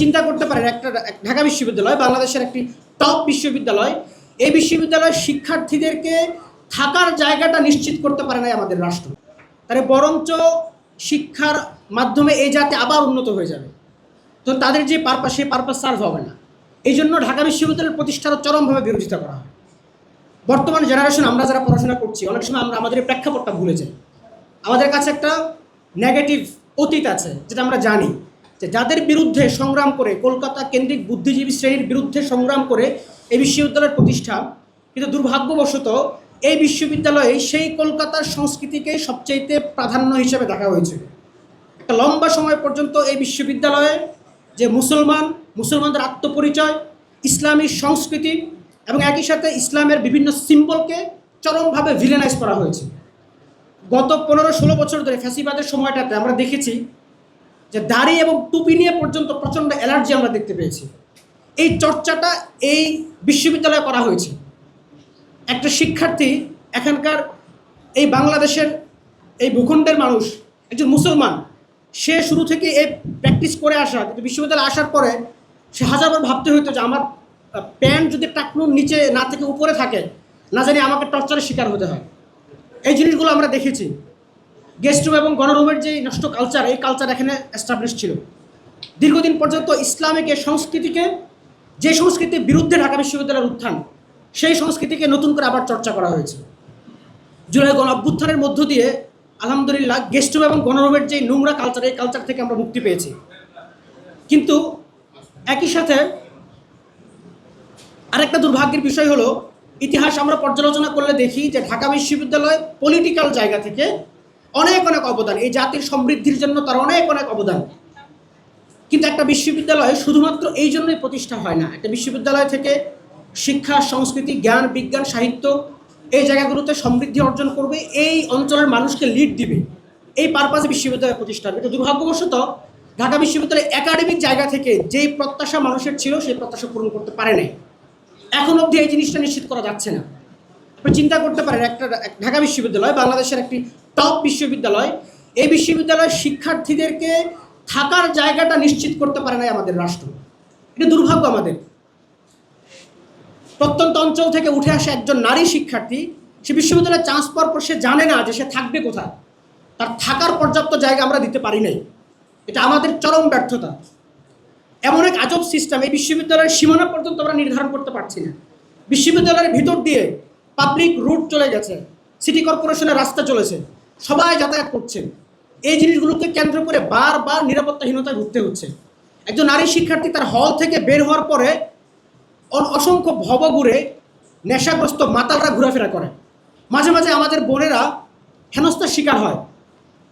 চিন্তা করতে পারেন একটা ঢাকা বিশ্ববিদ্যালয় বাংলাদেশের একটি টপ বিশ্ববিদ্যালয়, এই বিশ্ববিদ্যালয়ের শিক্ষার্থীদেরকে থাকার জায়গাটা নিশ্চিত করতে পারে না আমাদের রাষ্ট্র। তাহলে বরঞ্চ শিক্ষার মাধ্যমে এই জাতি আবার উন্নত হয়ে যাবে, তো তাদের যে পারপাস সেই পারপাস সার্ভ হবে না। এই জন্য ঢাকা বিশ্ববিদ্যালয়ের প্রতিষ্ঠারও চরমভাবে বিরোধিতা করা হয়। বর্তমান জেনারেশন আমরা যারা পড়াশোনা করছি অনেক সময় আমরা আমাদের প্রেক্ষাপটটা ভুলে যাই। আমাদের কাছে একটা নেগেটিভ অতীত আছে, যেটা আমরা জানি যে যাদের বিরুদ্ধে সংগ্রাম করে, কলকাতা কেন্দ্রিক বুদ্ধিজীবী শ্রেণীর বিরুদ্ধে সংগ্রাম করে এই বিশ্ববিদ্যালয়ের প্রতিষ্ঠা, কিন্তু দুর্ভাগ্যবশত এই বিশ্ববিদ্যালয়ে সেই কলকাতার সংস্কৃতিকে সবচাইতে প্রাধান্য হিসেবে দেখা হয়েছে। একটা লম্বা সময় পর্যন্ত এই বিশ্ববিদ্যালয়ে যে মুসলমানদের আত্মপরিচয়, ইসলামী সংস্কৃতি এবং একই সাথে ইসলামের বিভিন্ন সিম্বলকে চরমভাবে ভিলেনাইজ করা হয়েছে। গত 15-16 বছর ধরে ফ্যাসিবাদের সময়টাতে আমরা দেখেছি যে দাড়ি এবং টুপি নিয়ে পর্যন্ত প্রচণ্ড অ্যালার্জি আমরা দেখতে পেয়েছি। এই চর্চাটা এই বিশ্ববিদ্যালয়ে করা হয়েছে। একটা শিক্ষার্থী, এখানকার এই বাংলাদেশের এই ভূখণ্ডের মানুষ, একজন মুসলমান, সে শুরু থেকে এই প্র্যাকটিস করে আসা, কিন্তু বিশ্ববিদ্যালয়ে আসার পরে সে হাজারবার ভাবতে হতো যে আমার প্যান্ট যদি টাকনুর নিচে না থেকে উপরে থাকে, না জানি আমাকে টর্চারের শিকার হতে হয়। এই জিনিসগুলো আমরা দেখেছি। গেস্ট রুম এবং গণরুমের যে নষ্ট কালচার, এই কালচার এখানে এস্টাবলিশ ছিল। দীর্ঘদিন পর্যন্ত ইসলামিক এই সংস্কৃতিকে, যে সংস্কৃতির বিরুদ্ধে ঢাকা বিশ্ববিদ্যালয়ের উত্থান, সেই সংস্কৃতিকে নতুন করে আবার চর্চা করা হয়েছে। জুলাই গণ অভ্যুত্থানের মধ্য দিয়ে আলহামদুলিল্লাহ গেস্ট রুম এবং গণরুমের যে নোংরা কালচার, এই কালচার থেকে আমরা মুক্তি পেয়েছি। কিন্তু একই সাথে আরেকটা দুর্ভাগ্যের বিষয় হলো, ইতিহাস আমরা পর্যালোচনা করলে দেখি যে ঢাকা বিশ্ববিদ্যালয় পলিটিক্যাল জায়গা থেকে অনেক অবদান, এই জাতির সমৃদ্ধির জন্য তার অনেক অবদান। কিন্তু একটা বিশ্ববিদ্যালয় শুধুমাত্র এই জন্যই প্রতিষ্ঠা হয় না। একটা বিশ্ববিদ্যালয় থেকে শিক্ষা, সংস্কৃতি, জ্ঞান, বিজ্ঞান, সাহিত্য এই জায়গাগুলোতে সমৃদ্ধি অর্জন করবে, এই অঞ্চলের মানুষকে লিড দিবে, এই পারপাসে বিশ্ববিদ্যালয় প্রতিষ্ঠা হবে। কিন্তু দুর্ভাগ্যবশত ঢাকা বিশ্ববিদ্যালয় একাডেমিক জায়গা থেকে যেই প্রত্যাশা মানুষের ছিল, সেই প্রত্যাশা পূরণ করতে পারে নাই। এখন অবধি এই জিনিসটা নিশ্চিত করা যাচ্ছে না। আপনি চিন্তা করতে পারেন একটা ঢাকা বিশ্ববিদ্যালয় বাংলাদেশের একটি টপ বিশ্ববিদ্যালয়, এই বিশ্ববিদ্যালয়ের শিক্ষার্থীদেরকে থাকার জায়গাটা নিশ্চিত করতে পারে না আমাদের রাষ্ট্র। এটা দুর্ভাগ্য আমাদের। প্রত্যন্ত অঞ্চল থেকে উঠে আসা একজন নারী শিক্ষার্থী, সে বিশ্ববিদ্যালয়ে চান্স পাওয়ার পর সে জানে না যে সে থাকবে কোথায়। তার থাকার পর্যাপ্ত জায়গা আমরা দিতে পারি নাই। এটা আমাদের চরম ব্যর্থতা। এমন এক আজব সিস্টেম, এই বিশ্ববিদ্যালয়ের সীমানা পর্যন্ত আমরা নির্ধারণ করতে পারছি না। বিশ্ববিদ্যালয়ের ভিতর দিয়ে পাবলিক রুট চলে গেছে, সিটি কর্পোরেশনের রাস্তা চলেছে, সবাই যাতায়াত করছেন। এই জিনিসগুলোকে কেন্দ্র করে বারবার নিরাপত্তাহীনতায় ভুগতে হচ্ছে। একজন নারী শিক্ষার্থী তার হল থেকে বের হওয়ার পরে অসংখ্য ভবঘুরে নেশাগ্রস্ত মাতালরা ঘোরাফেরা করে। মাঝে মাঝে আমাদের বোনেরা হেনস্থার শিকার হয়,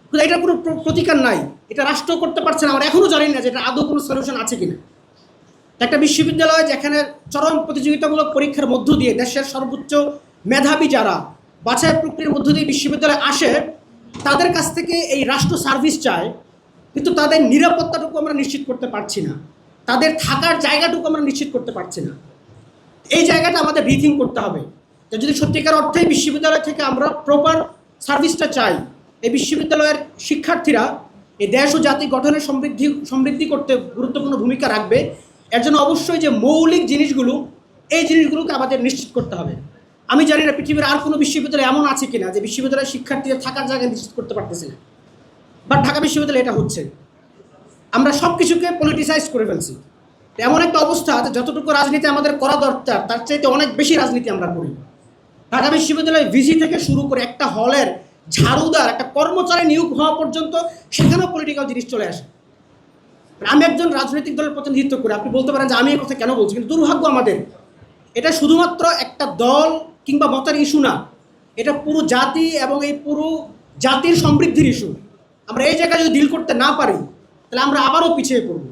কিন্তু এটার কোনো প্রতিকার নাই। এটা রাষ্ট্র করতে পারছে না। আমরা এখনও জানি না যে এটা আদৌ কোনো সলিউশন আছে কিনা। একটা বিশ্ববিদ্যালয় যেখানে চরম প্রতিযোগিতামূলক পরীক্ষার মধ্য দিয়ে দেশের সর্বোচ্চ মেধাবী যারা বাছাই প্রক্রিয়ার মধ্য দিয়ে বিশ্ববিদ্যালয়ে আসে, তাদের কাছ থেকে এই রাষ্ট্র সার্ভিস চায়, কিন্তু তাদের নিরাপত্তাটুকু আমরা নিশ্চিত করতে পারছি না, তাদের থাকার জায়গাটুকু আমরা নিশ্চিত করতে পারছি না। এই জায়গাটা আমাদের রিথিং করতে হবে যে যদি সত্যিকার অর্থেই বিশ্ববিদ্যালয় থেকে আমরা প্রপার সার্ভিসটা চাই, এই বিশ্ববিদ্যালয়ের শিক্ষার্থীরা এই দেশ ও জাতি গঠনের সমৃদ্ধি করতে গুরুত্বপূর্ণ ভূমিকা রাখবে। এর জন্য অবশ্যই যে মৌলিক জিনিসগুলো, এই জিনিসগুলোকে আমাদের নিশ্চিত করতে হবে। আমি জানি না পৃথিবীর আর কোনো বিশ্ববিদ্যালয় এমন আছে কিনা যে বিশ্ববিদ্যালয়ের শিক্ষার্থীদের থাকার জায়গা নিশ্চিত করতে পারতেছে না, বাট ঢাকা বিশ্ববিদ্যালয়ে এটা হচ্ছে। আমরা সব কিছুকে পলিটিসাইজ করে ফেলছি। এমন একটা অবস্থা যে যতটুকু রাজনীতি আমাদের করা দরকার তার চাইতে অনেক বেশি রাজনীতি আমরা করি। ঢাকা বিশ্ববিদ্যালয়ে ভিসি থেকে শুরু করে একটা হলের ঝাড়ুদার, একটা কর্মচারী নিয়োগ হওয়া পর্যন্ত সেখানেও পলিটিক্যাল জিনিস চলে আসে। আমি একজন রাজনৈতিক দলের প্রতিনিধিত্ব করি, আপনি বলতে পারেন যে আমি এই কথা কেন বলছি, কিন্তু দুর্ভাগ্য আমাদের, এটা শুধুমাত্র একটা দল কিংবা মতের ইস্যু না, এটা পুরো জাতি এবং এই পুরো জাতির সমৃদ্ধির ইস্যু। আমরা এই জায়গায় যদি ডিল করতে না পারি, তাহলে আমরা আবারও পিছিয়ে পড়ব।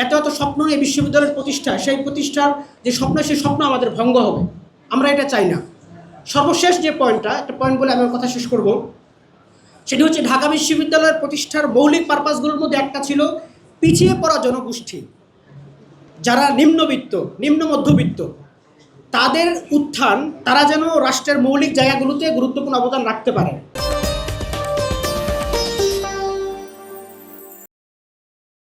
এত স্বপ্ন এই বিশ্ববিদ্যালয়ের প্রতিষ্ঠা, সেই প্রতিষ্ঠার যে স্বপ্ন, সেই স্বপ্ন আমাদের ভঙ্গ হবে। আমরা এটা চাই না। সর্বশেষ যে একটা পয়েন্ট বলে আমি কথা শেষ করব, সেটি হচ্ছে ঢাকা বিশ্ববিদ্যালয়ের প্রতিষ্ঠার মৌলিক পারপাসগুলোর মধ্যে একটা ছিল পিছিয়ে পড়া জনগোষ্ঠী, যারা নিম্নবিত্ত, নিম্ন মধ্যবিত্ত, তাদের উত্থান, তারা যেন রাষ্ট্রের মৌলিক জায়গাগুলোতে গুরুত্বপূর্ণ অবদান রাখতে পারে।